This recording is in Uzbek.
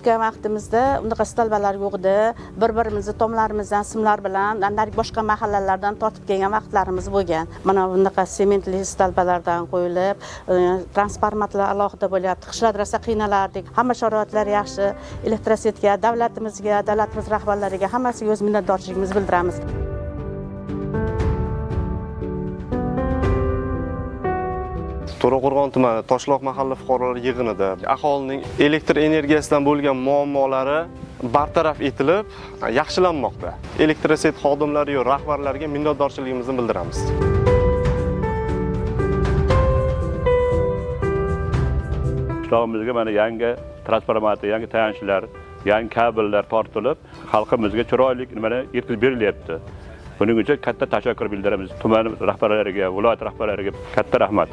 tushgan vaqtimizda unaqa stolbalar yo'q edi. Bir-birimizni tomlarimizdan simlar bilan boshqa mahallalardan tortib kelgan vaqtlarimiz bo'lgan. Mana bunaqa sementli stolbalardan qo'yilib, transformatorlar alohida bo'lyapti. Qishlarda rosa qiynalardik. Hamma sharoitlar yaxshi. Elektrosetka davlatimizga, davlatimiz rahbarlariga hammasiga o'z minnatdorchiligimizni bildiramiz. To'raqo'rg'on tumani Toshloq mahalla fuqarolar yig'inida aholining elektr energiyasidan bo'lgan muammolari bartaraf etilib, yaxshilanmoqda. Elektroset xodimlari va rahbarlariga minnatdorchiligimizni bildiramiz. Qishlog'imizga mana yangi transformator, yangi tayanchlar, yangi kabellar tortilib, xalqimizga chiroyli nimalar yetkazib berilyapti. Buning uchun katta tashakkur bildiramiz. Tuman rahbarlariga, viloyat rahbarlariga katta rahmat.